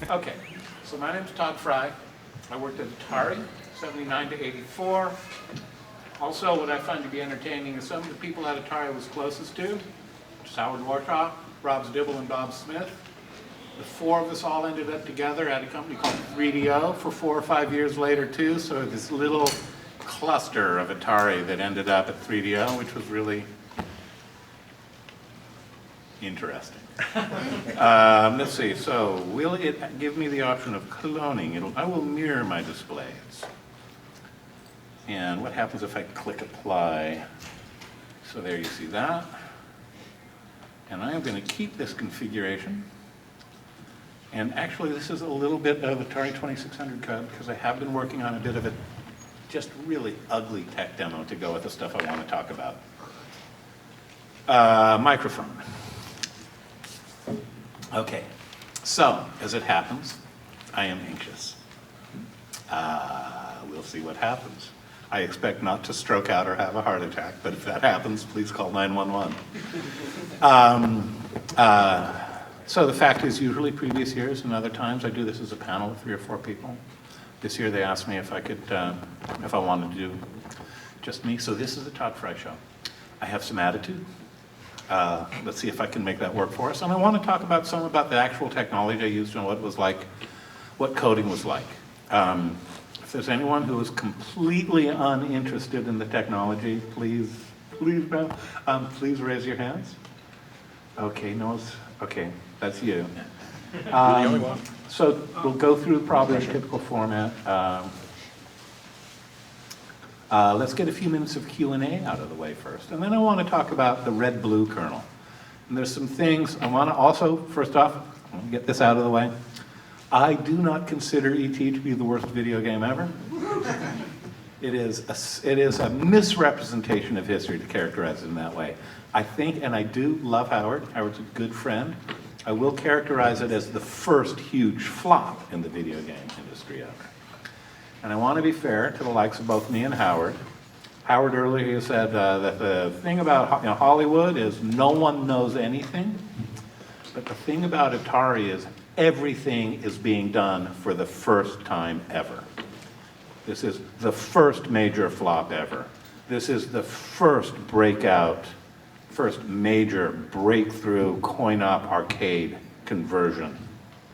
Okay, so my name's Tod Frye. I worked at Atari, 79 to 84. Also, what I find to be entertaining is some of the people at Atari I was closest to, which is Howard Wartaw, Rob Dibble, and Bob Smith. The four of us all ended up together at a company called 3DO for 4 or 5 years later too, so this little cluster of Atari that ended up at 3DO, which was really interesting. Let's see, so will it give me the option of cloning? I will mirror my displays. And what happens if I click apply? So there you see that. And I am going to keep this configuration. And actually this is a little bit of Atari 2600 code because I have been working on a bit of a just really ugly tech demo to go with the stuff I want to talk about. Microphone. Okay, so as it happens, I am anxious. We'll see what happens. I expect not to stroke out or have a heart attack, but if that happens, please call 911. So the fact is, usually previous years and other times, I do this as a panel of 3 or 4 people. This year they asked me if I could, if I wanted to do just me. So this is the Tod Frye show. I have some attitude. Let's see if I can make that work for us. And I want to talk about some about the actual technology I used and what it was like, what coding was like. If there's anyone who is completely uninterested in the technology, please raise your hands. Okay, no, okay, that's you. You're the only one. So we'll go through probably a typical format. Let's get a few minutes of Q&A out of the way first. And then I want to talk about the red-blue kernel. And there's some things I want to also, first off, I'll get this out of the way. I do not consider E.T. to be the worst video game ever. It is a misrepresentation of history to characterize it in that way. I think, and I do love Howard. Howard's a good friend. I will characterize it as the first huge flop in the video game industry ever. And I want to be fair to the likes of both me and Howard. Howard earlier said that the thing about Hollywood is no one knows anything. But the thing about Atari is everything is being done for the first time ever. This is the first major flop ever. This is the first major breakthrough coin-op arcade conversion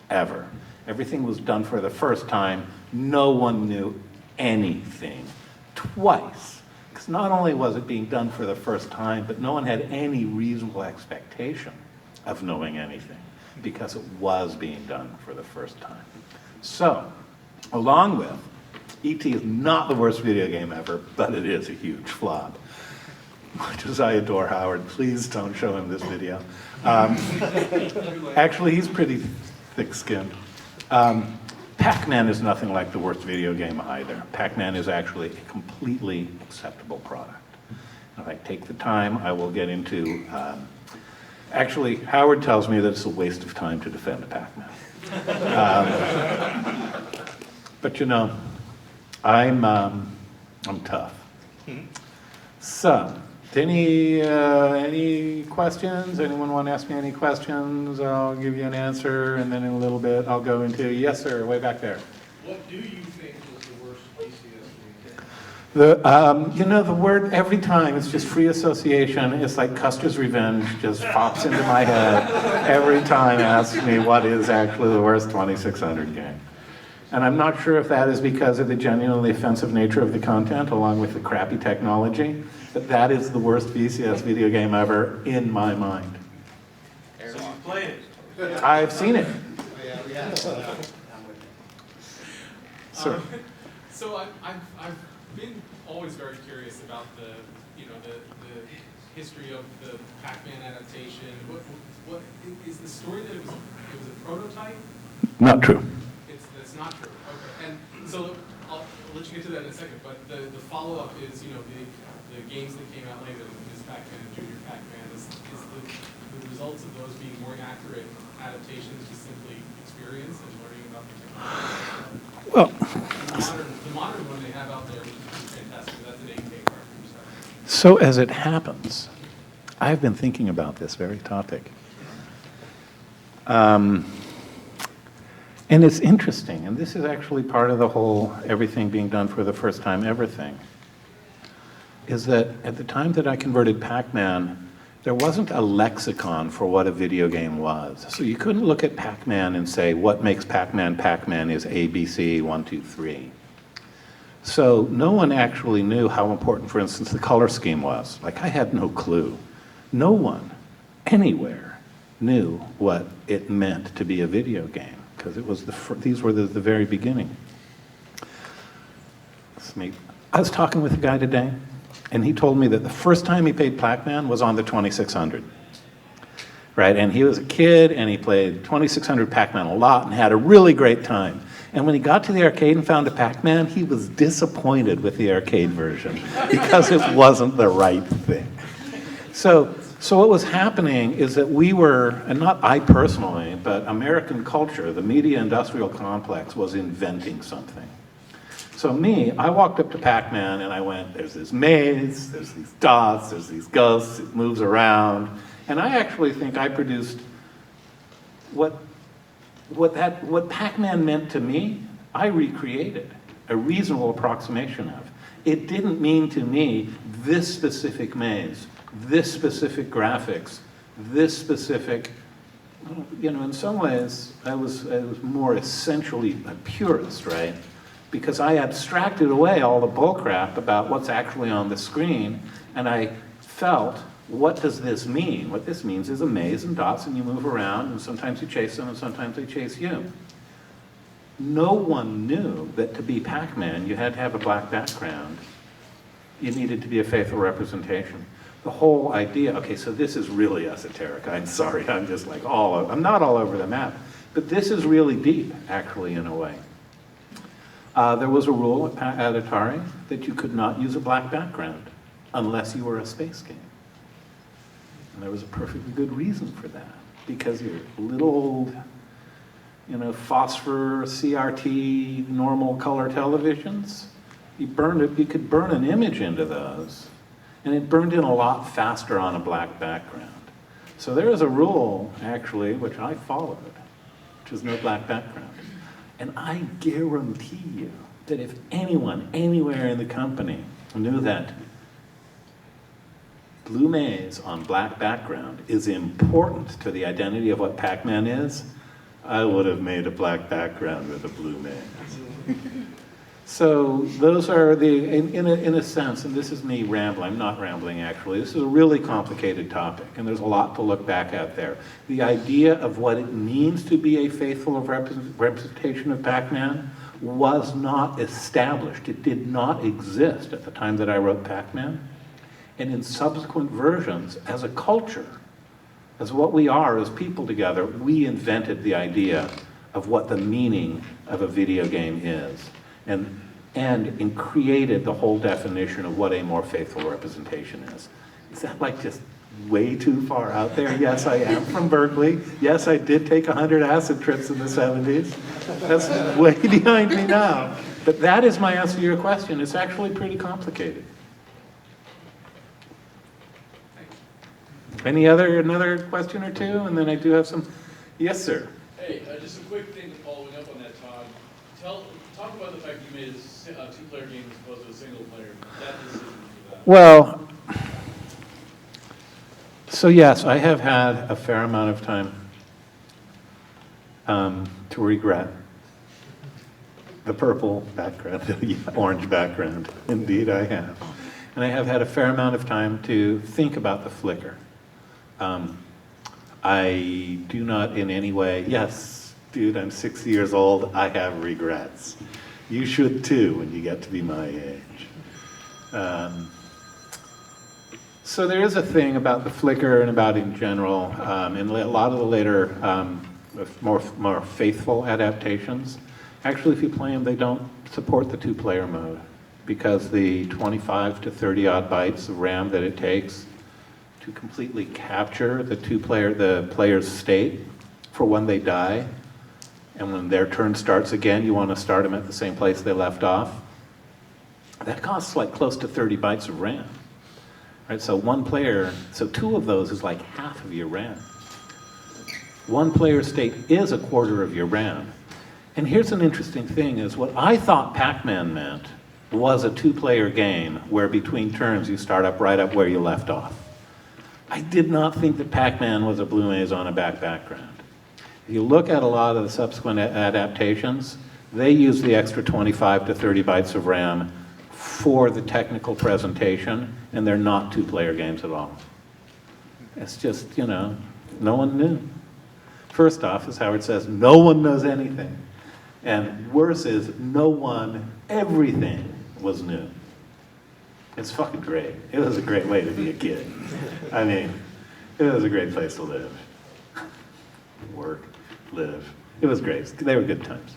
ever. Everything was done for the first time. No one knew anything twice. Because not only was it being done for the first time, but no one had any reasonable expectation of knowing anything because it was being done for the first time. So, along with, E.T. is not the worst video game ever, but it is a huge flop. Much as I adore Howard, please don't show him this video. Actually, he's pretty thick-skinned. Pac-Man is nothing like the worst video game either. Pac-Man is actually a completely acceptable product. If I take the time, I will get into... actually, Howard tells me that it's a waste of time to defend Pac-Man. But you know, I'm tough. So, any questions? Anyone want to ask me any questions? I'll give you an answer, and then in a little bit I'll go into, yes sir, way back there. What do you think was the worst VCS game? The word every time, it's just free association. It's like Custer's Revenge just pops into my head every time asks me what is actually the worst 2600 game. And I'm not sure if that is because of the genuinely offensive nature of the content along with the crappy technology, but that is the worst VCS video game ever in my mind. So you played it? I've seen it. Yeah. Sir. So I've been always very curious about the history of the Pac-Man adaptation. What is the story that it was a prototype? Not true. It's not true. Okay. And so I'll let you get to that in a second. But the follow-up is the games that came out later, Ms. Pac-Man and Junior Pac-Man. Is the results of those being more accurate adaptations to simply experience and learning about the technology? Well, the modern one they have out there, which is fantastic. That's an 8K cartridge. so as it happens, I've been thinking about this very topic. And it's interesting, and this is actually part of the whole everything being done for the first time ever thing, is that at the time that I converted Pac-Man, there wasn't a lexicon for what a video game was. So you couldn't look at Pac-Man and say, what makes Pac-Man Pac-Man is A, B, C, 1, 2, 3. So no one actually knew how important, for instance, the color scheme was. Like, I had no clue. No one anywhere knew what it meant to be a video game, because it was these were the very beginning. I was talking with a guy today, and he told me that the first time he played Pac-Man was on the 2600. Right, and he was a kid, and he played 2600 Pac-Man a lot and had a really great time. And when he got to the arcade and found a Pac-Man, he was disappointed with the arcade version because it wasn't the right thing. So what was happening is that we were, and not I personally, but American culture, the media industrial complex was inventing something. So I walked up to Pac-Man and I went, there's this maze, there's these dots, there's these ghosts, it moves around. And I actually think I produced what Pac-Man meant to me, I recreated a reasonable approximation of. It didn't mean to me this specific maze, this specific graphics, this specific, in some ways, I was more essentially a purist, right? Because I abstracted away all the bullcrap about what's actually on the screen, and I felt, what does this mean? What this means is a maze and dots, and you move around, and sometimes you chase them, and sometimes they chase you. No one knew that to be Pac-Man, you had to have a black background. You needed to be a faithful representation. The whole idea, okay, so this is really esoteric. I'm sorry, I'm just like I'm not all over the map. But this is really deep, actually, in a way. There was a rule at Atari that you could not use a black background unless you were a space game. And there was a perfectly good reason for that, because your little old, phosphor CRT normal color televisions, you could burn an image into those, and it burned in a lot faster on a black background. So there is a rule, actually, which I followed, which is no black background. And I guarantee you that if anyone, anywhere in the company knew that blue maze on black background is important to the identity of what Pac-Man is, I would have made a black background with a blue maze. So those are in a sense, and this is me rambling, I'm not rambling actually, this is a really complicated topic, and there's a lot to look back at there. The idea of what it means to be a faithful representation of Pac-Man was not established. It did not exist at the time that I wrote Pac-Man. And in subsequent versions, as a culture, as what we are as people together, we invented the idea of what the meaning of a video game is, and created the whole definition of what a more faithful representation is. Is that like just way too far out there? Yes, I am from Berkeley. Yes, I did take 100 acid trips in the 70s. That's way behind me now. But that is my answer to your question. It's actually pretty complicated. Another question or two? And then I do have some. Yes, sir. Hey, just a quick thing following up on that, Todd. Talk about the fact you made a two-player game as opposed to a single player. That decision for that. Well, so yes, I have had a fair amount of time to regret the purple background, the orange background. Indeed, I have. And I have had a fair amount of time to think about the flicker. I do not in any way, yes, dude, I'm 60 years old, I have regrets. You should too when you get to be my age. So there is a thing about the flicker and about in general, in a lot of the later, more faithful adaptations. Actually, if you play them, they don't support the two-player mode because the 25 to 30 odd bytes of RAM that it takes to completely capture the player's state for when they die, and when their turn starts again, you want to start them at the same place they left off. That costs like close to 30 bytes of RAM. Right, so so two of those is like half of your RAM. One player state is a quarter of your RAM. And here's an interesting thing is what I thought Pac-Man meant was a two-player game where between turns you start up right up where you left off. I did not think that Pac-Man was a blue maze on a background. If you look at a lot of the subsequent adaptations, they use the extra 25 to 30 bytes of RAM for the technical presentation, and they're not two-player games at all. It's just, you know, no one knew. First off, as Howard says, no one knows anything. And worse is, everything was new. It's fucking great. It was a great way to be a kid. I mean, it was a great place to live. Work, live. It was great. They were good times.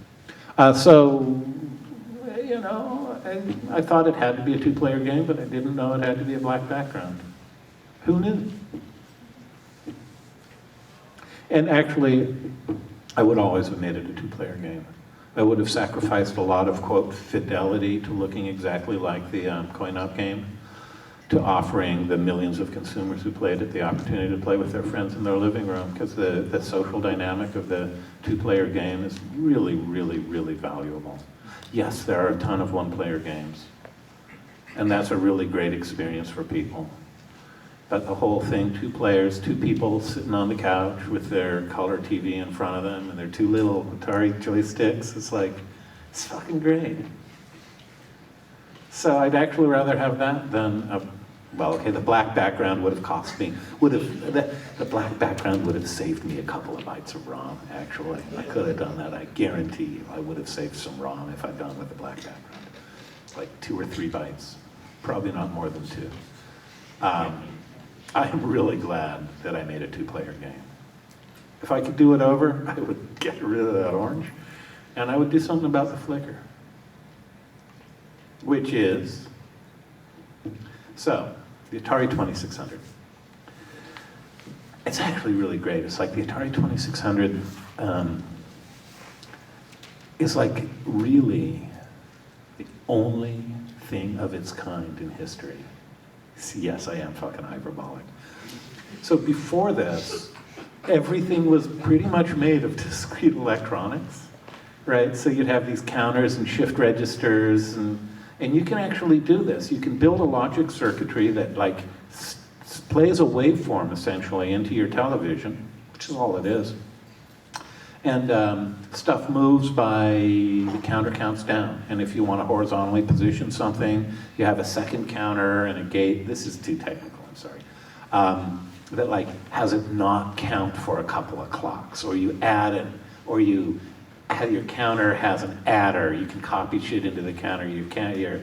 You know, I thought it had to be a two-player game, but I didn't know it had to be a black background. Who knew? And actually, I would always have made it a two-player game. I would have sacrificed a lot of, quote, fidelity to looking exactly like the coin-op game, to offering the millions of consumers who played it the opportunity to play with their friends in their living room, because the social dynamic of the two-player game is really, really, really valuable. Yes, there are a ton of one-player games, and that's a really great experience for people. But the whole thing, two players, two people sitting on the couch with their color TV in front of them and their two little Atari joysticks, it's like, it's fucking great. So I'd actually rather have that than the black background would have cost me, the black background would have saved me a couple of bytes of ROM, actually. I could have done that, I guarantee you. I would have saved some ROM if I'd gone with the black background. Like 2 or 3 bytes, probably not more than 2. I'm really glad that I made a two-player game. If I could do it over, I would get rid of that orange, and I would do something about the flicker. Which is, so, the Atari 2600. It's actually really great. It's like the Atari 2600 is like really the only thing of its kind in history. Yes, I am fucking hyperbolic. So before this, everything was pretty much made of discrete electronics, right? So you'd have these counters and shift registers, and you can actually do this. You can build a logic circuitry that like plays a waveform essentially into your television, which is all it is. And stuff moves by the counter counts down. And if you want to horizontally position something, you have a second counter and a gate. This is too technical, I'm sorry. That like has it not count for a couple of clocks, or you add it, or you have your counter has an adder. You can copy shit into the counter. You can't,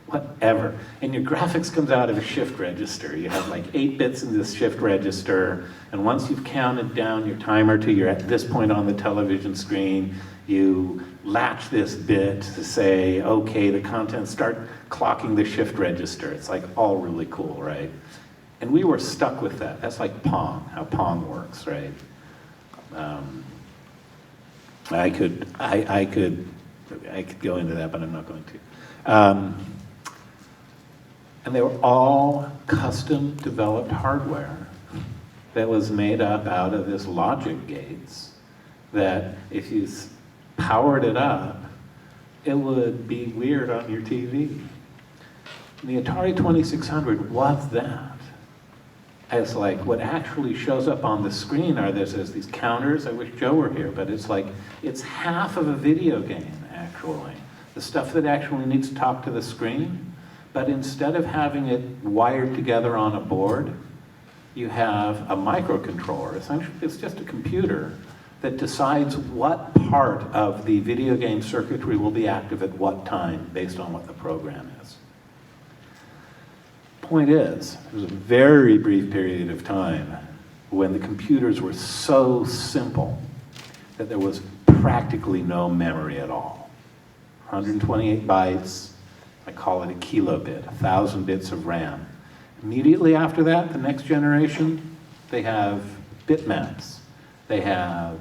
whatever. And your graphics comes out of a shift register. You have like 8 bits in this shift register, and once you've counted down your timer to you're at this point on the television screen, you latch this bit to say, okay, the contents start clocking the shift register. It's like all really cool, right? And we were stuck with that. That's like Pong, how Pong works, right? I could go into that, but I'm not going to. And they were all custom developed hardware that was made up out of this logic gates that if you powered it up, it would be weird on your TV. And the Atari 2600 was that. It's like what actually shows up on the screen are there's these counters. I wish Joe were here, but it's like, it's half of a video game, actually. The stuff that actually needs to talk to the screen, but instead of having it wired together on a board, you have a microcontroller. Essentially, it's just a computer that decides what part of the video game circuitry will be active at what time based on what the program is. Point is, there was a very brief period of time when the computers were so simple that there was practically no memory at all. 128 bytes, I call it a kilobit, 1,000 bits of RAM. Immediately after that, the next generation, they have bitmaps. They have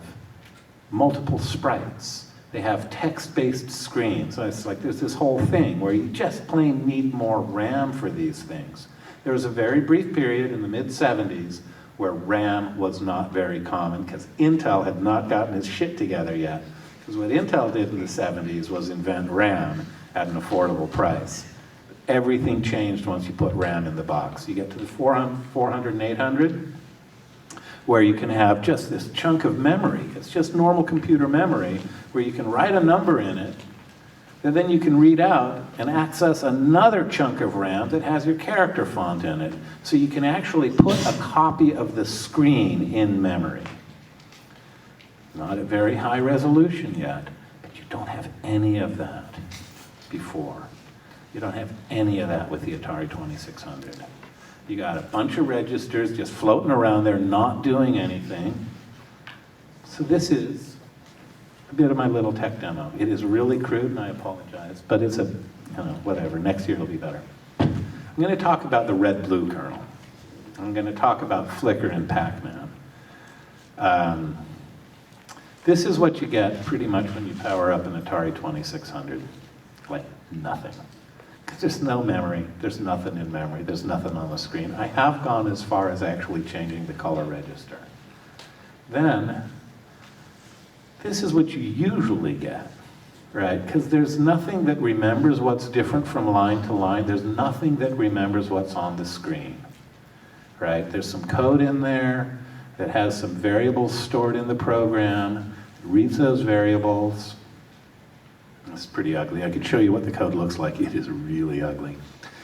multiple sprites. They have text-based screens. So it's like there's this whole thing where you just plain need more RAM for these things. There was a very brief period in the mid-70s where RAM was not very common because Intel had not gotten its shit together yet. Because what Intel did in the 70s was invent RAM at an affordable price. Everything changed once you put RAM in the box. You get to the 400 and 800, where you can have just this chunk of memory. It's just normal computer memory, where you can write a number in it, and then you can read out and access another chunk of RAM that has your character font in it. So you can actually put a copy of the screen in memory. Not at very high resolution yet, but you don't have any of that before. You don't have any of that with the Atari 2600. You got a bunch of registers just floating around there, not doing anything. So this is a bit of my little tech demo. It is really crude, and I apologize, but it's whatever. Next year it'll be better. I'm going to talk about the red-blue kernel. I'm going to talk about Flicker and Pac-Man. This is what you get pretty much when you power up an Atari 2600. Like nothing. Because there's no memory, there's nothing in memory, there's nothing on the screen. I have gone as far as actually changing the color register. Then, this is what you usually get, right? Because there's nothing that remembers what's different from line to line. There's nothing that remembers what's on the screen, right? There's some code in there that has some variables stored in the program. It reads those variables. It's pretty ugly. I could show you what the code looks like. It is really ugly.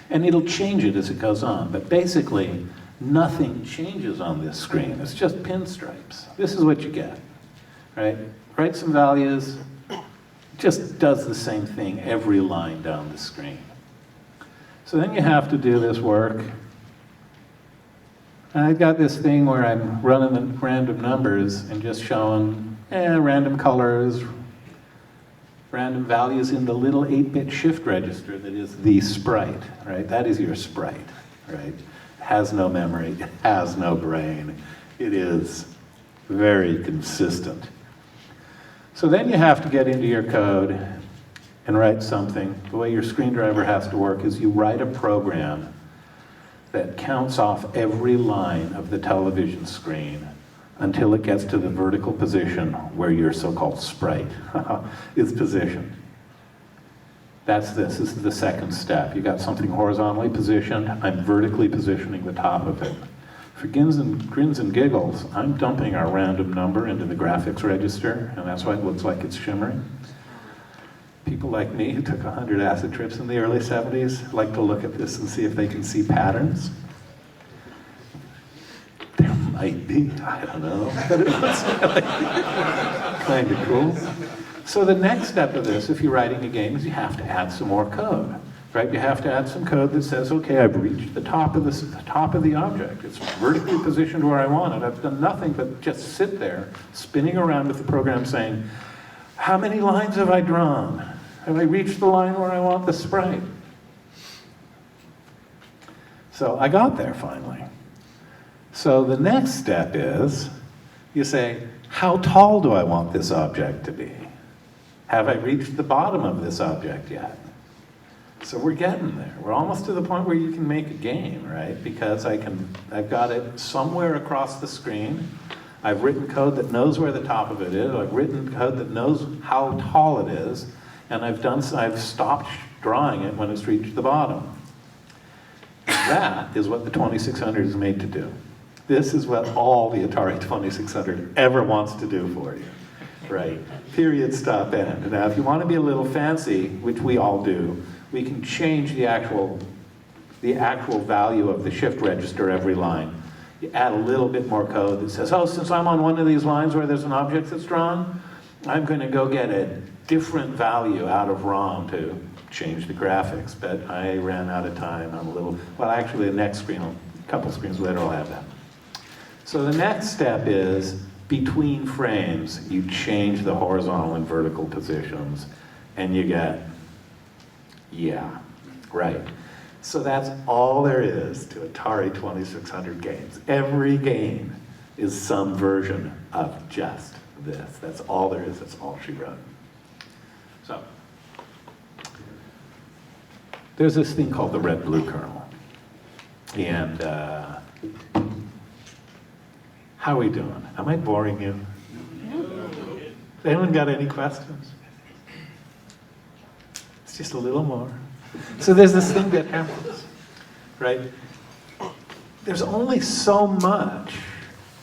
And it'll change it as it goes on. But basically, nothing changes on this screen. It's just pinstripes. This is what you get, right? Write some values. It just does the same thing every line down the screen. So then you have to do this work. And I've got this thing where I'm running the random numbers and just showing random colors, random values in the little 8-bit shift register that is the sprite, right? That is your sprite, right? It has no memory, it has no brain. It is very consistent. So then you have to get into your code and write something. The way your screen driver has to work is you write a program that counts off every line of the television screen until it gets to the vertical position where your so-called sprite is positioned. That's this. This is the second step. You got something horizontally positioned. I'm vertically positioning the top of it. For grins and giggles, I'm dumping our random number into the graphics register, and that's why it looks like it's shimmering. People like me who took 100 acid trips in the early 70s like to look at this and see if they can see patterns. There might be, I don't know, but it looks kind of cool. So the next step of this, if you're writing a game, is you have to add some more code, right? You have to add some code that says, okay, I've reached the top of the object. It's vertically positioned where I want it. I've done nothing but just sit there, spinning around with the program saying, how many lines have I drawn? Have I reached the line where I want the sprite? So I got there finally. So the next step is, you say, how tall do I want this object to be? Have I reached the bottom of this object yet? So we're getting there. We're almost to the point where you can make a game, right? Because I've got it somewhere across the screen. I've written code that knows where the top of it is. I've written code that knows how tall it is. And I've stopped drawing it when it's reached the bottom. That is what the 2600 is made to do. This is what all the Atari 2600 ever wants to do for you, right? Period, stop, end. Now, if you want to be a little fancy, which we all do, we can change the actual value of the shift register every line. You add a little bit more code that says, oh, since I'm on one of these lines where there's an object that's drawn, I'm going to go get a different value out of ROM to change the graphics. But I ran out of time. Well, actually, the next screen, a couple screens later, I'll have that. So the next step is, between frames, you change the horizontal and vertical positions, and you get, yeah, right. So that's all there is to Atari 2600 games. Every game is some version of just this. That's all there is. That's all she wrote. So there's this thing called the red-blue kernel. And how are we doing? Am I boring you? Anyone got any questions? It's just a little more. So there's this thing that happens, right? There's only so much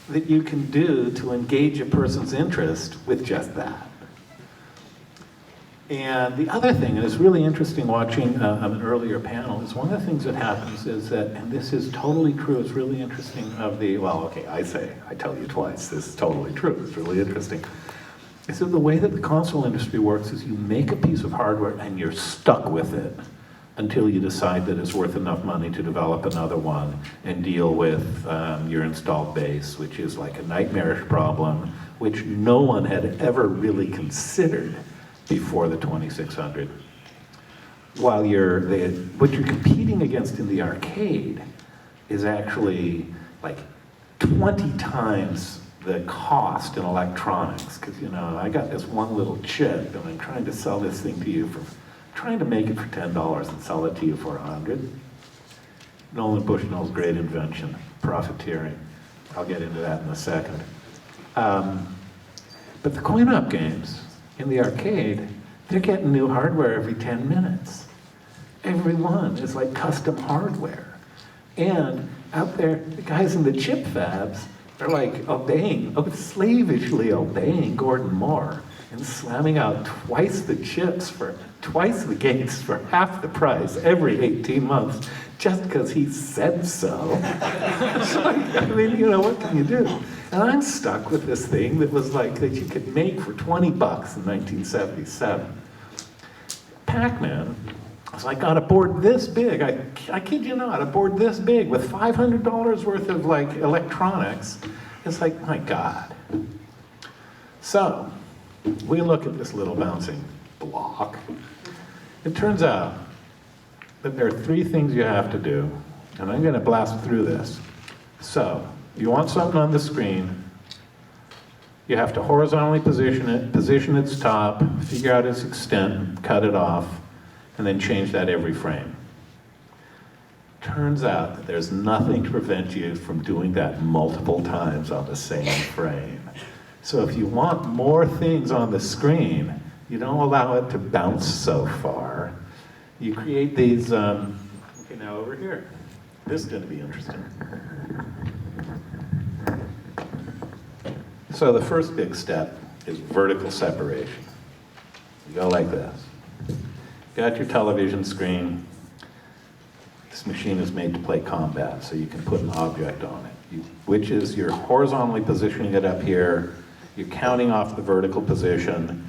that you can do to engage a person's interest with just that. And the other thing, and it's really interesting watching an earlier panel, is one of the things that happens is that, and this is totally true, it's really interesting I tell you twice, this is totally true, it's really interesting. Is that the way that the console industry works is you make a piece of hardware and you're stuck with it until you decide that it's worth enough money to develop another one and deal with your installed base, which is like a nightmarish problem, which no one had ever really considered before the 2600. While what you're competing against in the arcade is actually like 20 times the cost in electronics, because I got this one little chip and I'm trying to sell this thing to you trying to make it for $10 and sell it to you for $100. Nolan Bushnell's great invention, profiteering. I'll get into that in a second. But the coin-op games in the arcade, they're getting new hardware every 10 minutes. Every one is like custom hardware. And out there, the guys in the chip fabs are like slavishly obeying Gordon Moore and slamming out twice the chips for twice the gates for half the price every 18 months just because he said so. What can you do? And I'm stuck with this thing that was like, that you could make for 20 bucks in 1977. Pac-Man was like on a board this big, I kid you not, a board this big with $500 worth of like electronics. It's like, my God. So, we look at this little bouncing block. It turns out that there are 3 things you have to do, and I'm going to blast through this. So, you want something on the screen, you have to horizontally position it, position its top, figure out its extent, cut it off, and then change that every frame. Turns out that there's nothing to prevent you from doing that multiple times on the same frame. So if you want more things on the screen, you don't allow it to bounce so far. You create these, now over here. This is going to be interesting. So the first big step is vertical separation. You go like this. You got your television screen. This machine is made to play combat, so you can put an object on it, which is you're horizontally positioning it up here, you're counting off the vertical position,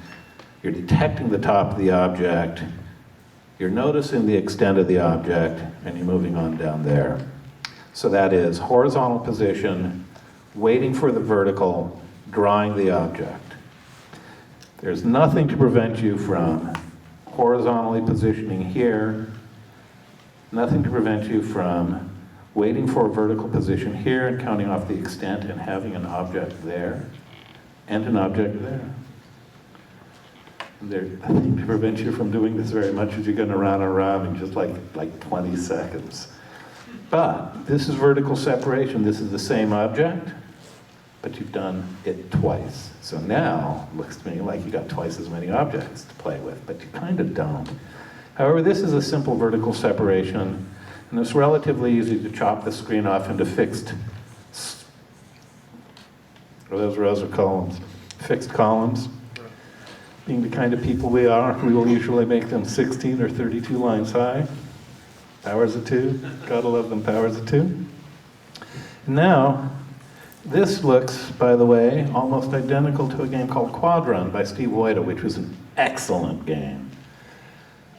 you're detecting the top of the object, you're noticing the extent of the object, and you're moving on down there. So that is horizontal position, waiting for the vertical, drawing the object. There's nothing to prevent you from horizontally positioning here, nothing to prevent you from waiting for a vertical position here and counting off the extent and having an object there and an object there. And there's nothing to prevent you from doing this very much as you're going to run around in just like 20 seconds. But this is vertical separation. This is the same object, but you've done it twice. So now, it looks to me like you got twice as many objects to play with, but you kind of don't. However, this is a simple vertical separation, and it's relatively easy to chop the screen off into fixed, or those rows or columns, fixed columns. Being the kind of people we are, we will usually make them 16 or 32 lines high. Powers of 2, gotta love them powers of 2. Now, this looks, by the way, almost identical to a game called Quadrun by Steve Wojda, which was an excellent game.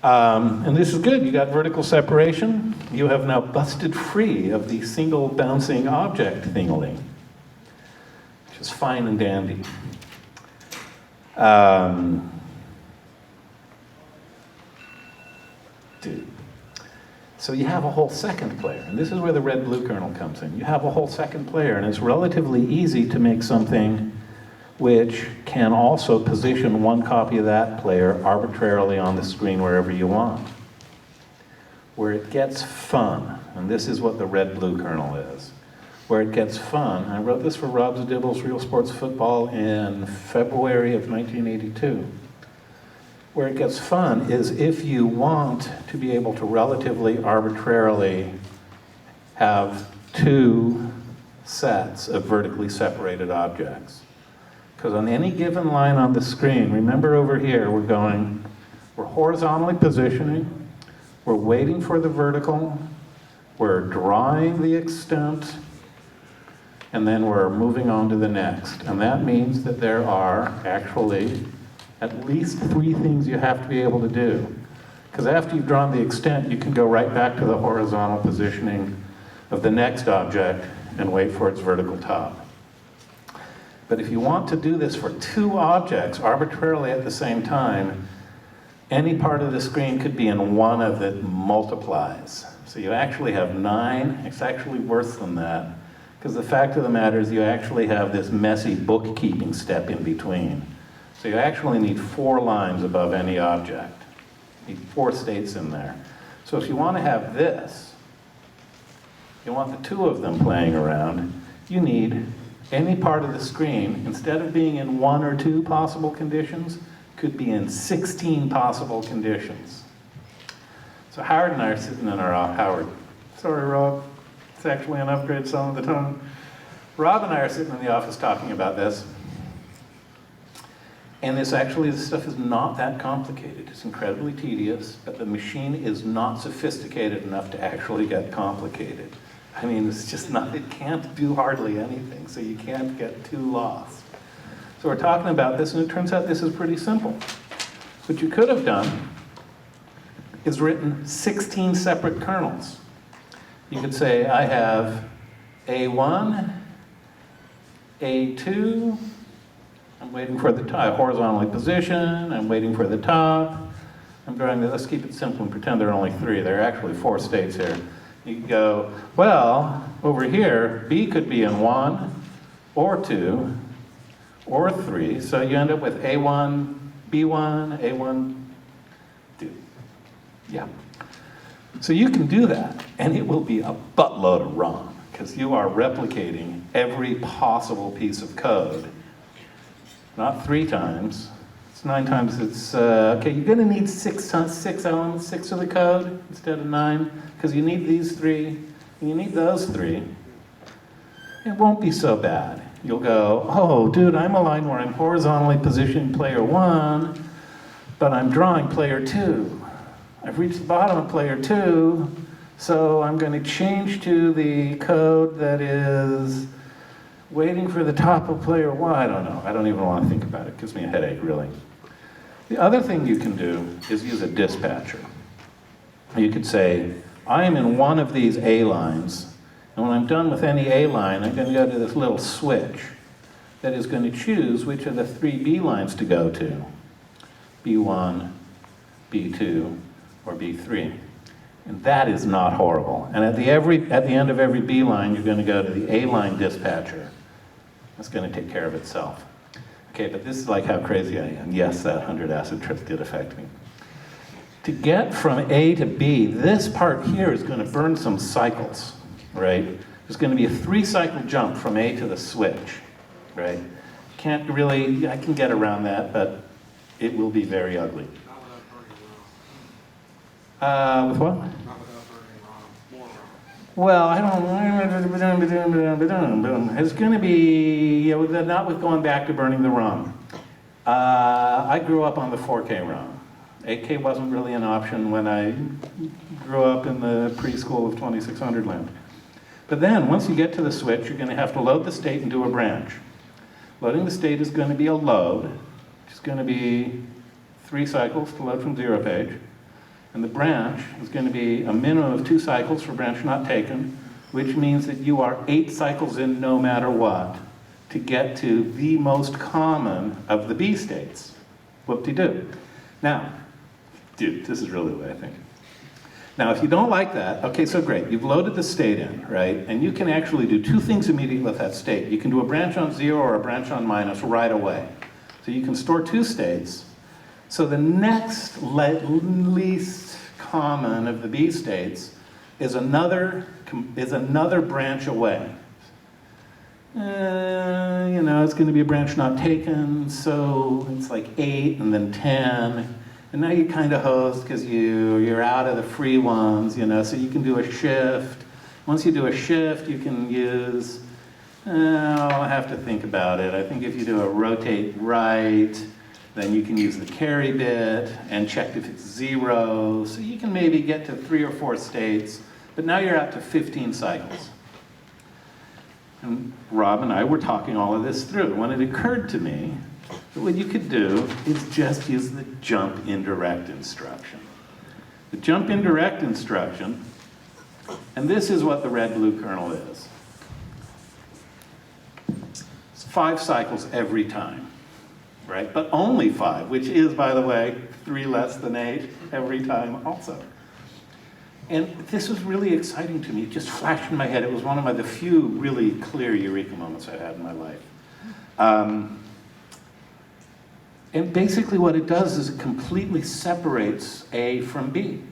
And this is good, you got vertical separation. You have now busted free of the single bouncing object thingling, which is fine and dandy. So you have a whole second player, and this is where the red-blue kernel comes in. You have a whole second player, and it's relatively easy to make something which can also position one copy of that player arbitrarily on the screen wherever you want. Where it gets fun, and this is what the red-blue kernel is. where it gets fun. I wrote this for Rob Zdibble's Real Sports Football in February of 1982. Where it gets fun is if you want to be able to relatively arbitrarily have two sets of vertically separated objects. Because on any given line on the screen, remember over here, we're horizontally positioning, we're waiting for the vertical, we're drawing the extent, and then we're moving on to the next. And that means that there are actually at least 3 things you have to be able to do. Because after you've drawn the extent, you can go right back to the horizontal positioning of the next object and wait for its vertical top. But if you want to do this for 2 objects arbitrarily at the same time, any part of the screen could be in one of the multiplies. So you actually have 9. It's actually worse than that. Because the fact of the matter is you actually have this messy bookkeeping step in between. So you actually need 4 lines above any object. You need 4 states in there. So if you want to have this, you want the 2 of them playing around, you need any part of the screen, instead of being in 1 or 2 possible conditions, could be in 16 possible conditions. So Howard and I are sitting in our, sorry Rob, it's actually an upgrade some of the time. Rob and I are sitting in the office talking about this. And this stuff is not that complicated. It's incredibly tedious, but the machine is not sophisticated enough to actually get complicated. I mean, it's just not, it can't do hardly anything, so you can't get too lost. So we're talking about this, and it turns out this is pretty simple. What you could have done is written 16 separate kernels. You could say, I have A1, A2, I'm waiting for the top, horizontally position, I'm waiting for the top, I'm drawing the, let's keep it simple and pretend there are only 3. There are actually 4 states here. You can go, well, over here, B could be in 1, or 2, or 3, so you end up with A1, B1, A1, 2. Yeah. So you can do that, and it will be a buttload of ROM, because you are replicating every possible piece of code. Not 3 times, it's 9 times, it's, okay, you're gonna need 6 elements, 6 of the code instead of 9, because you need these 3, and you need those 3. It won't be so bad. You'll go, oh, dude, I'm a line where I'm horizontally positioning player 1, but I'm drawing player 2. I've reached the bottom of player 2, so I'm going to change to the code that is waiting for the top of player 1. I don't know. I don't even want to think about it. It gives me a headache, really. The other thing you can do is use a dispatcher. You could say, I am in one of these A lines, and when I'm done with any A line, I'm going to go to this little switch that is going to choose which of the 3 B lines to go to. B1, B2, or B3. And that is not horrible. And at the end of every B line, you're going to go to the A line dispatcher. That's going to take care of itself. Okay, but this is like how crazy I am. Yes, that 100 acid trips did affect me. To get from A to B, this part here is going to burn some cycles, right? There's going to be a 3-cycle jump from A to the switch, right? Can't really, I can get around that, but it will be very ugly. Not without burning ROM. With what? Not without burning ROM. More ROM. Well, I don't, it's going to be, you know, not with going back to burning the ROM. I grew up on the 4K ROM. 8K wasn't really an option when I grew up in the preschool of 2600 land. But then, once you get to the switch, you're going to have to load the state and do a branch. Loading the state is going to be a load. It's going to be 3 cycles to load from 0 page. And the branch is going to be a minimum of 2 cycles for branch not taken, which means that you are 8 cycles in no matter what to get to the most common of the B states. Whoop-de-doo. Now, dude, this is really the way I think. Now, if you don't like that, okay, so great. You've loaded the state in, right? And you can actually do 2 things immediately with that state. You can do a branch on 0 or a branch on minus right away. So you can store 2 states. So the next least common of the B states is another branch away. it's going to be a branch not taken, so it's like 8 and then 10. And now you kind of host because you're out of the free ones, so you can do a shift. Once you do a shift, you can use, I'll have to think about it. I think if you do a rotate right, then you can use the carry bit and check if it's 0. So you can maybe get to 3 or 4 states, but now you're out to 15 cycles. And Rob and I were talking all of this through when it occurred to me that what you could do is just use the jump indirect instruction. The jump indirect instruction, and this is what the red-blue kernel is. It's 5 cycles every time, right? But only 5, which is, by the way, 3 less than 8 every time also. And this was really exciting to me. It just flashed in my head. It was one of the few really clear eureka moments I had in my life. And basically what it does is it completely separates A from B.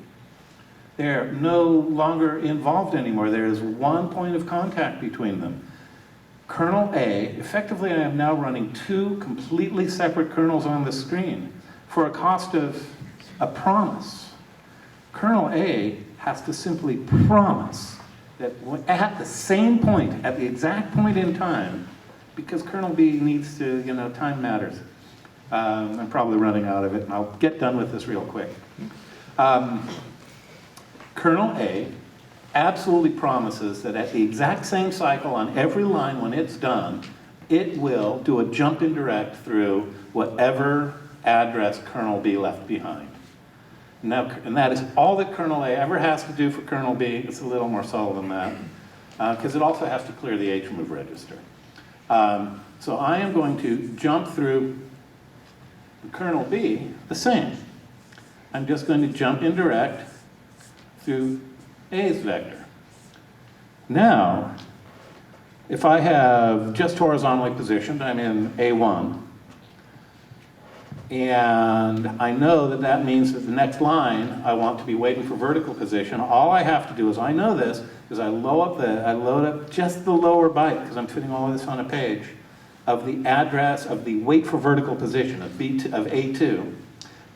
They're no longer involved anymore. There is one point of contact between them. Kernel A, effectively I am now running 2 completely separate kernels on the screen for a cost of a promise. Kernel A has to simply promise that at the same point, at the exact point in time, because kernel B needs to, time matters. I'm probably running out of it, and I'll get done with this real quick. Kernel A absolutely promises that at the exact same cycle on every line when it's done, it will do a jump indirect through whatever address kernel B left behind. Now, and that is all that kernel A ever has to do for kernel B. It's a little more subtle than that, because it also has to clear the H-move register. So I am going to jump through kernel B the same. I'm just going to jump indirect through A's vector. Now, if I have just horizontally positioned, I'm in A1, and I know that that means that the next line I want to be waiting for vertical position. All I have to do is, I know this, is I load up just the lower byte, because I'm fitting all of this on a page, of the address of the wait for vertical position of A2,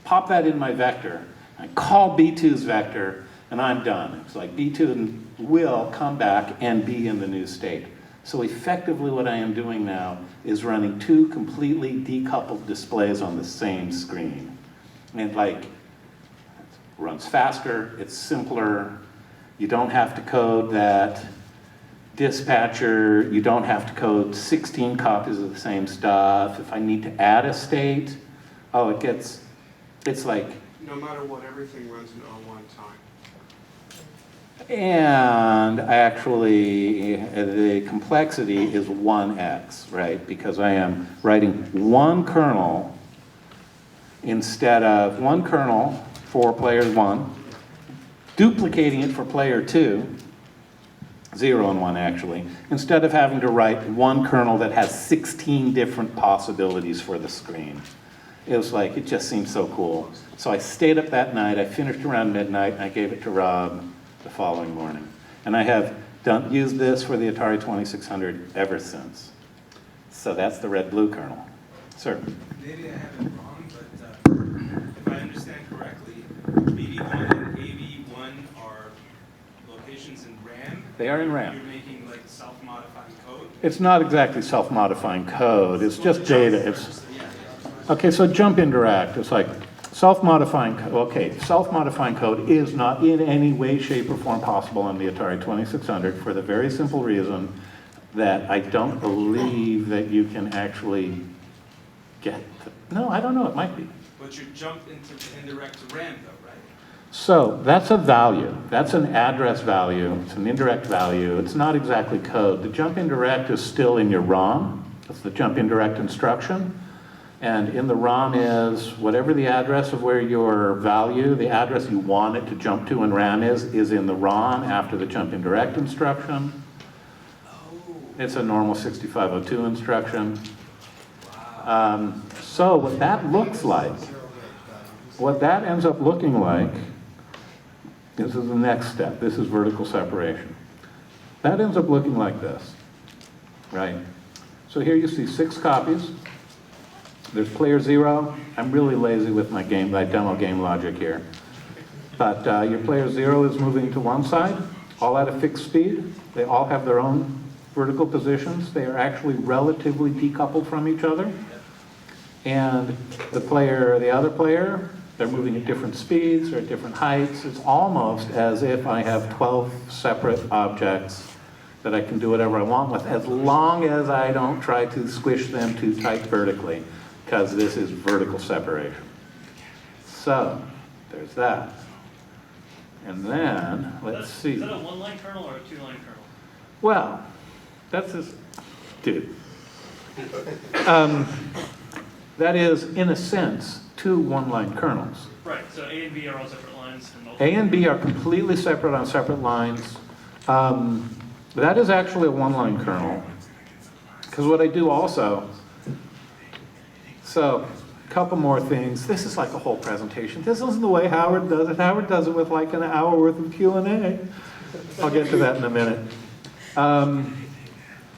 pop that in my vector, I call B2's vector, and I'm done. It's like B2 will come back and be in the new state. So effectively what I am doing now is running 2 completely decoupled displays on the same screen. And it runs faster, it's simpler, you don't have to code that dispatcher, you don't have to code 16 copies of the same stuff. If I need to add a state, it's like... No matter what, everything runs in O1 time. And actually, the complexity is 1x, right? Because I am writing one kernel instead of one kernel for player 1, duplicating it for player 2, 0 and 1 actually, instead of having to write one kernel that has 16 different possibilities for the screen. It was like, it just seemed so cool. So I stayed up that night, I finished around midnight, and I gave it to Rob the following morning. And I have used this for the Atari 2600 ever since. So that's the red-blue kernel. Sir? Maybe I have it wrong, but if I understand correctly, BB1 and AV1 are locations in RAM. They are in RAM. You're making like self-modifying code. It's not exactly self-modifying code. It's just data. Okay, so jump indirect. It's like self-modifying code. Okay, self-modifying code is not in any way, shape, or form possible on the Atari 2600 for the very simple reason that I don't believe that you can actually get no, I don't know, it might be. But you jumped into the indirect RAM though, right? So that's a value. That's an address value. It's an indirect value. It's not exactly code. The jump indirect is still in your ROM. That's the jump indirect instruction. And in the ROM is whatever the address of where your value, the address you want it to jump to in RAM is in the ROM after the jump indirect instruction. It's a normal 6502 instruction. So what that looks like, what that ends up looking like, this is the next step. This is vertical separation. That ends up looking like this, right? So here you see 6 copies. There's player 0. I'm really lazy with my demo game logic here. But your player 0 is moving to one side, all at a fixed speed. They all have their own vertical positions. They are actually relatively decoupled from each other. And the other player, they're moving at different speeds or at different heights. It's almost as if I have 12 separate objects that I can do whatever I want with, as long as I don't try to squish them too tight vertically, because this is vertical separation. So, there's that. And then, let's see. Is that a one-line kernel or a two-line kernel? Well, that's just, dude. That is, in a sense, 2 one-line kernels. Right, so A and B are on separate lines. And A and B are completely separate on separate lines. That is actually a one-line kernel. Because what I do also, so a couple more things. This is like a whole presentation. This isn't the way Howard does it. Howard does it with like an hour worth of Q&A. I'll get to that in a minute.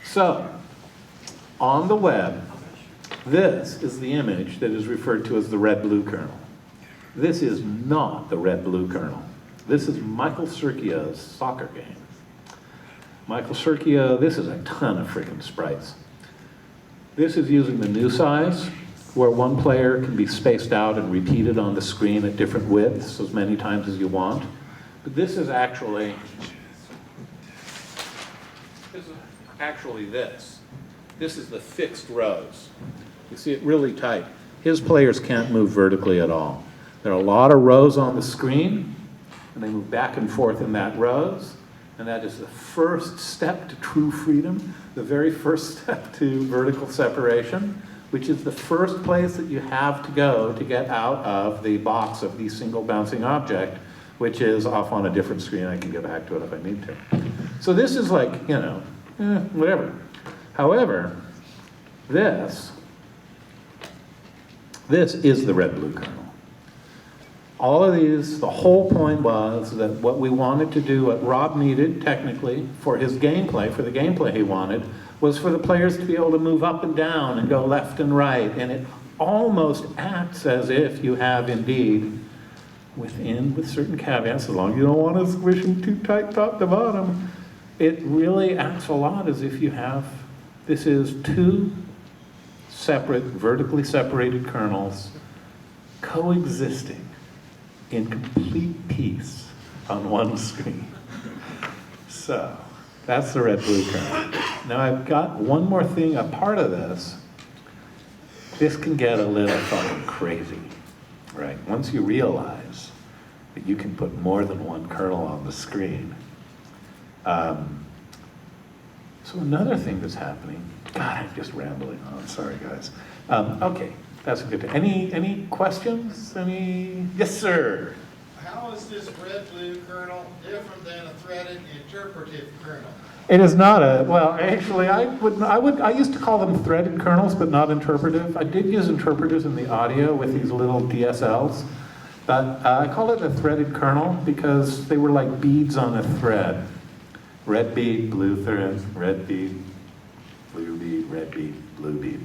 So, on the web, this is the image that is referred to as the red-blue kernel. This is not the red-blue kernel. This is Michael Circhio's soccer game. Michael Circhio, this is a ton of freaking sprites. This is using the new size, where one player can be spaced out and repeated on the screen at different widths as many times as you want. But this is actually this. This is the fixed rows. You see it really tight. His players can't move vertically at all. There are a lot of rows on the screen, and they move back and forth in that rows, and that is the first step to true freedom, the very first step to vertical separation, which is the first place that you have to go to get out of the box of the single bouncing object, which is off on a different screen. I can get back to it if I need to. So this is like, whatever. However, this is the red-blue kernel. All of these, the whole point was that what we wanted to do, what Rob needed technically for his gameplay, for the gameplay he wanted, was for the players to be able to move up and down and go left and right. And it almost acts as if you have indeed, with certain caveats, as long as you don't want to squish them too tight top to bottom, it really acts a lot as if you have, this is 2 separate, vertically separated kernels coexisting in complete peace on one screen. So, that's the red-blue kernel. Now I've got one more thing, a part of this. This can get a little fucking crazy, right? Once you realize that you can put more than one kernel on the screen. So another thing that's happening, God, I'm just rambling on, sorry guys. Okay, that's a good thing. Any questions? Yes, sir. How is this red-blue kernel different than a threaded interpretive kernel? It is not well, actually, I used to call them threaded kernels, but not interpretive. I did use interpreters in the audio with these little DSLs, but I call it a threaded kernel because they were like beads on a thread. Red bead, blue thread, red bead, blue bead, red bead, blue bead.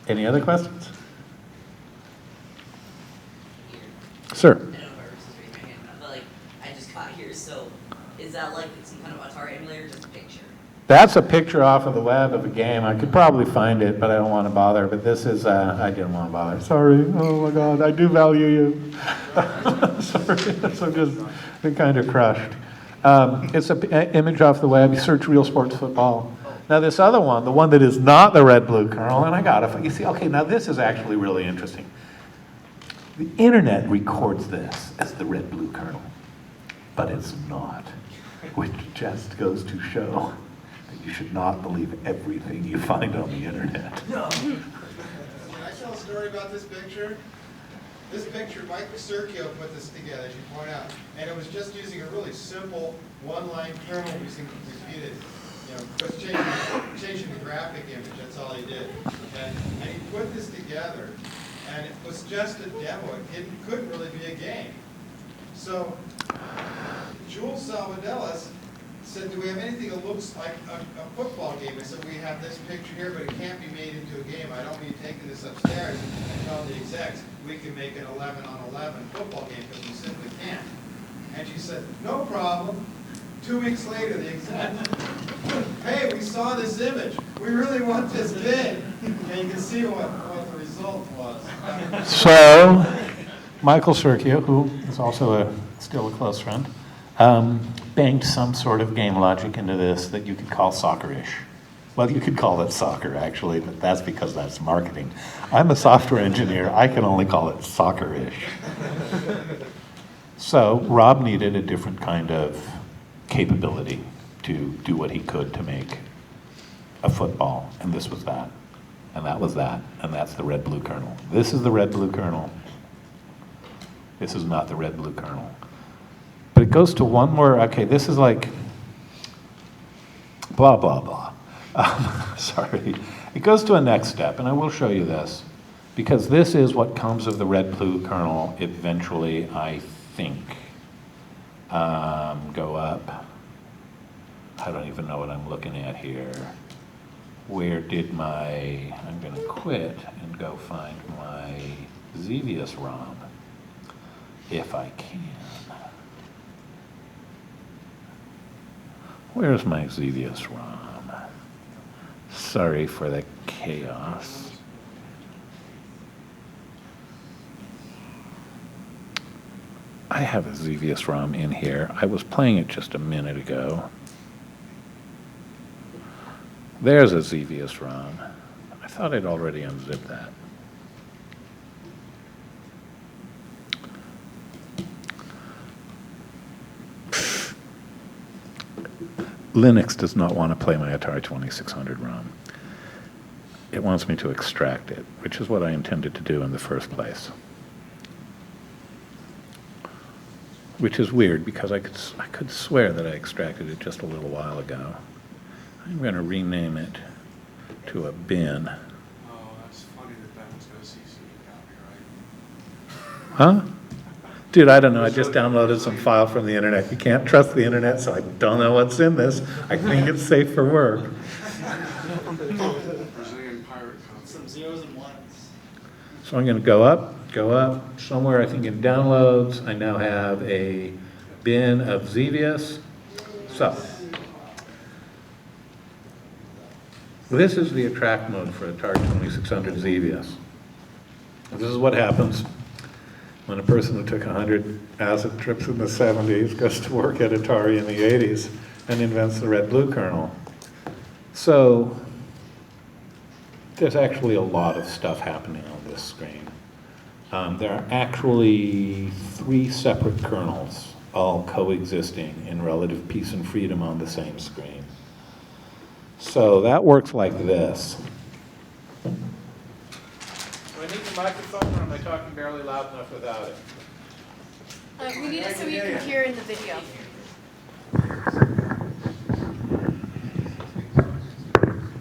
Any other questions? Sir. I don't know if I was raising my hand, but like, I just got here, so is that like some kind of Atari emulator, just a picture? That's a picture off of the web of a game. I could probably find it, but I don't want to bother. But this is, I didn't want to bother. Sorry. Oh my God, I do value you. Sorry, so I'm just been kind of crushed. It's an image off the web. You search real sports football. Now this other one, the one that is not the red-blue kernel, and I got it. You see, okay, now this is actually really interesting. The internet records this as the red-blue kernel, but it's not, which just goes to show that you should not believe everything you find on the internet. No. Can I tell a story about this picture? This picture, Michael Circhio put this together, as you point out, and it was just using a really simple one-line kernel using repeated, just changing the graphic image, that's all he did. And he put this together, and it was just a demo. It couldn't really be a game. So Jules Salvadellis said, do we have anything that looks like a football game? I said, we have this picture here, but it can't be made into a game. I don't need taking this upstairs and telling the execs, we can make an 11-on-11 football game because we simply can't. And she said, no problem. 2 weeks later, the exec, hey, we saw this image. We really want this big. And you can see what the result was. So, Michael Sergio, who is also still a close friend, banked some sort of game logic into this that you could call soccer-ish. Well, you could call it soccer, actually, but that's because that's marketing. I'm a software engineer. I can only call it soccer-ish. So Rob needed a different kind of capability to do what he could to make a football, and this was that, and that was that, and that's the red-blue kernel. This is the red-blue kernel. This is not the red-blue kernel. But it goes to one more, okay, this is like blah, blah, blah. Sorry. It goes to a next step, and I will show you this, because this is what comes of the red-blue kernel eventually, I think. Go up. I don't even know what I'm looking at here. Where did my, I'm going to quit and go find my Xevious ROM, if I can. Where's my Xevious ROM? Sorry for the chaos. I have a Xevious ROM in here. I was playing it just a minute ago. There's a Xevious ROM. I thought I'd already unzipped that. Linux does not want to play my Atari 2600 ROM. It wants me to extract it, which is what I intended to do in the first place. Which is weird because I could swear that I extracted it just a little while ago. I'm going to rename it to a bin. Oh, that's funny that one's got a CC copy, right? Huh? Dude, I don't know. I just downloaded some file from the internet. You can't trust the internet, so I don't know what's in this. I think it's safe for work. Brazilian pirate code. Some zeros and ones. So I'm going to go up, somewhere I think in downloads. I now have a bin of Xevious. So, this is the attract mode for Atari 2600 Xevious. This is what happens when a person who took 100 acid trips in the 70s goes to work at Atari in the 80s and invents the red-blue kernel. So, there's actually a lot of stuff happening on this screen. There are actually 3 separate kernels all coexisting in relative peace and freedom on the same screen. So that works like this. Do I need the microphone, or am I talking barely loud enough without it? We need it so you can hear in the video.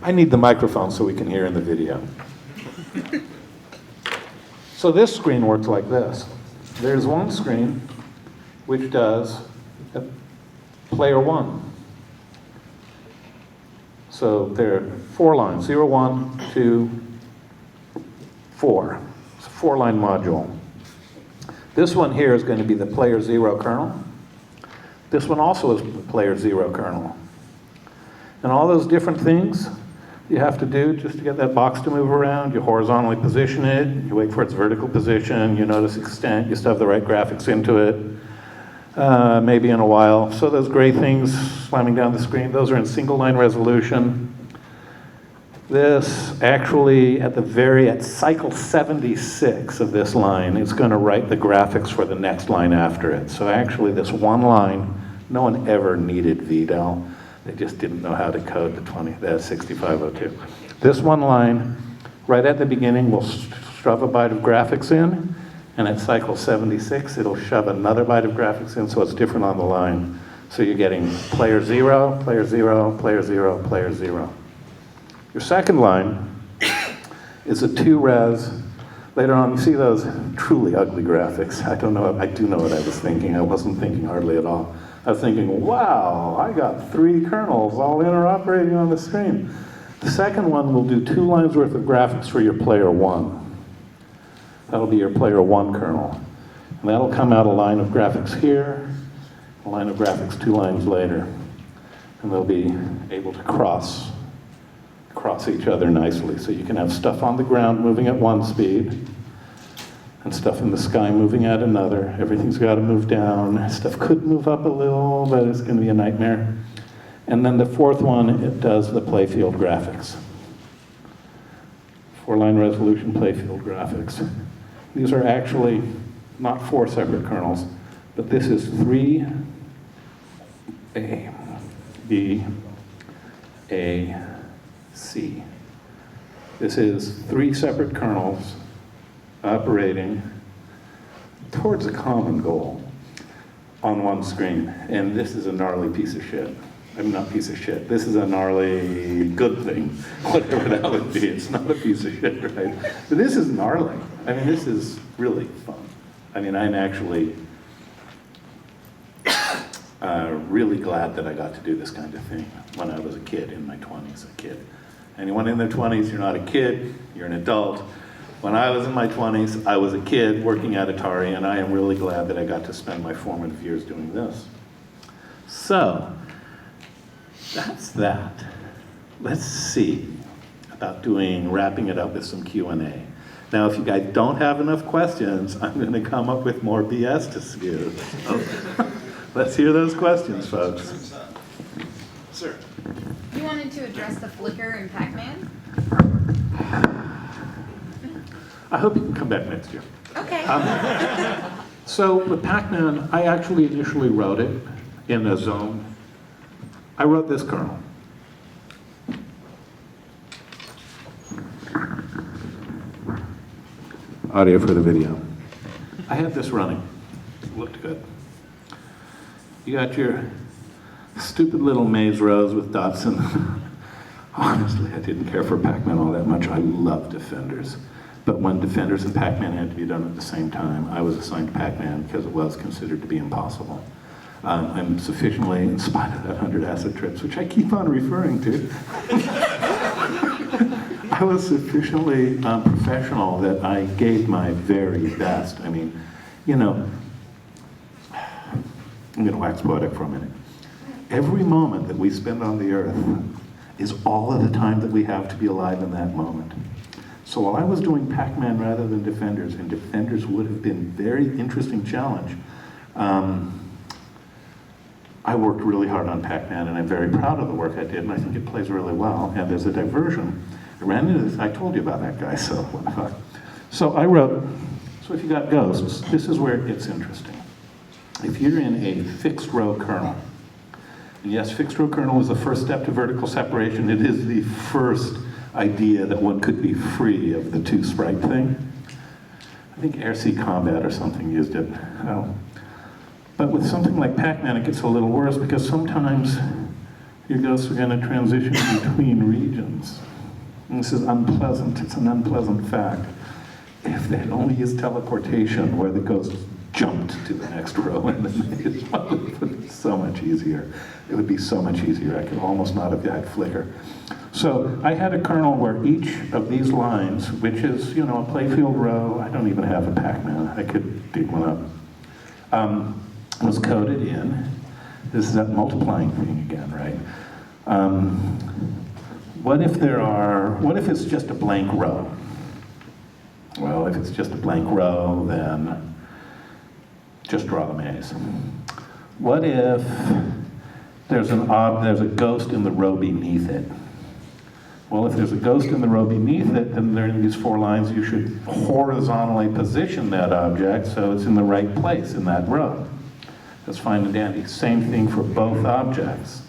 I need the microphone so we can hear in the video. So this screen works like this. There's one screen which does player 1. So there are 4 lines, 0, 1, 2, 4. It's a 4-line module. This one here is going to be the player 0 kernel. This one also is the player 0 kernel. And all those different things you have to do just to get that box to move around. You horizontally position it, you wait for its vertical position, you notice extent, you stuff the right graphics into it, maybe in a while. So those gray things slamming down the screen, those are in single line resolution. This actually, at cycle 76 of this line, it's going to write the graphics for the next line after it. So actually this one line, no one ever needed VDEL. They just didn't know how to code the 6502. This one line, right at the beginning, will shove a byte of graphics in, and at cycle 76, it'll shove another byte of graphics in, so it's different on the line. So you're getting player 0, player 0, player 0, player 0. Your second line is a 2-res. Later on, you see those truly ugly graphics. I do know what I was thinking. I wasn't thinking hardly at all. I was thinking, wow, I got 3 kernels all interoperating on the screen. The second one will do 2 lines worth of graphics for your player 1. That'll be your player 1 kernel. And that'll come out a line of graphics here, a line of graphics 2 lines later. And they'll be able to cross each other nicely. So you can have stuff on the ground moving at one speed, and stuff in the sky moving at another. Everything's got to move down. Stuff could move up a little, but it's going to be a nightmare. And then the fourth one, it does the playfield graphics. 4-line resolution playfield graphics. These are actually not 4 separate kernels, but this is 3 A, B, A, C. This is 3 separate kernels operating towards a common goal on one screen. And this is a gnarly piece of shit. I mean, not piece of shit. This is a gnarly good thing, whatever that would be. It's not a piece of shit, right? But this is gnarly. I mean, this is really fun. I mean, I'm actually really glad that I got to do this kind of thing when I was a kid, in my 20s, a kid. Anyone in their 20s, you're not a kid, you're an adult. When I was in my 20s, I was a kid working at Atari, and I am really glad that I got to spend my formative years doing this. So, that's that. Let's see about wrapping it up with some Q&A. Now, if you guys don't have enough questions, I'm going to come up with more BS to spew. Let's hear those questions, folks. Sir. You wanted to address the flicker in Pac-Man? I hope you can come back next year. Okay. So with Pac-Man, I actually initially wrote it in a zone. I wrote this kernel. Audio for the video. I had this running. It looked good. You got your stupid little maze rows with dots in them. Honestly, I didn't care for Pac-Man all that much. I love Defenders. But when Defenders and Pac-Man had to be done at the same time, I was assigned Pac-Man because it was considered to be impossible. I'm sufficiently, in spite of that 100 acid trips, which I keep on referring to, I was sufficiently professional that I gave my very best. I mean, you know, I'm going to wax poetic for a minute. Every moment that we spend on the earth is all of the time that we have to be alive in that moment. So while I was doing Pac-Man rather than Defenders, and Defenders would have been a very interesting challenge, I worked really hard on Pac-Man, and I'm very proud of the work I did, and I think it plays really well. And there's a diversion. I ran into this, I told you about that guy, so what the fuck. So I wrote, so if you got ghosts, this is where it gets interesting. If you're in a fixed row kernel, and yes, fixed row kernel is the first step to vertical separation. It is the first idea that one could be free of the 2 sprite thing. I think Air Sea Combat or something used it. But with something like Pac-Man, it gets a little worse because sometimes your ghosts are going to transition between regions. And this is unpleasant. It's an unpleasant fact. If they'd only used teleportation where the ghost jumped to the next row and then it would be so much easier. It would be so much easier. I could almost not have had flicker. So I had a kernel where each of these lines, which is, you know, a playfield row, I don't even have a Pac-Man, I could dig one up, was coded in. This is that multiplying thing again, right? What if it's just a blank row? Well, if it's just a blank row, then just draw the maze. What if there's a ghost in the row beneath it? Well, if there's a ghost in the row beneath it, then there are these 4 lines. You should horizontally position that object so it's in the right place in that row. That's fine and dandy. Same thing for both objects.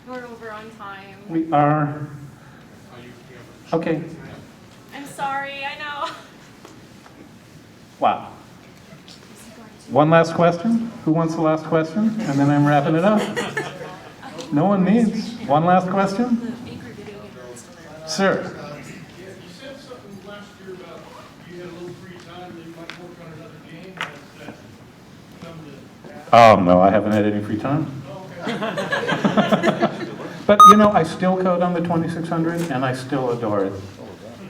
We're over on time. We are. Okay. I'm sorry, I know. Wow. One last question? Who wants the last question? And then I'm wrapping it up. No one needs. One last question? Sir. You said something last year about you had a little free time and you might work on another game. Has that come Oh, no, I haven't had any free time. But, you know, I still code on the 2600, and I still adore it.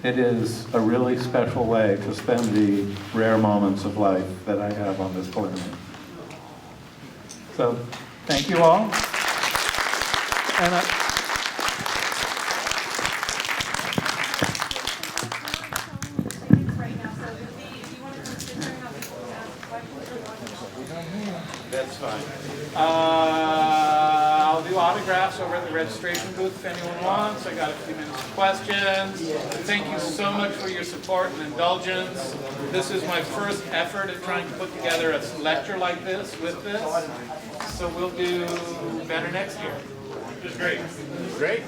It is a really special way to spend the rare moments of life that I have on this planet. So, thank you all. And that's fine. I'll do autographs over at the registration booth if anyone wants. I got a few minutes of questions. Thank you so much for your support and indulgence. This is my first effort at trying to put together a lecture like this with this. So we'll do better next year. It was great. Great.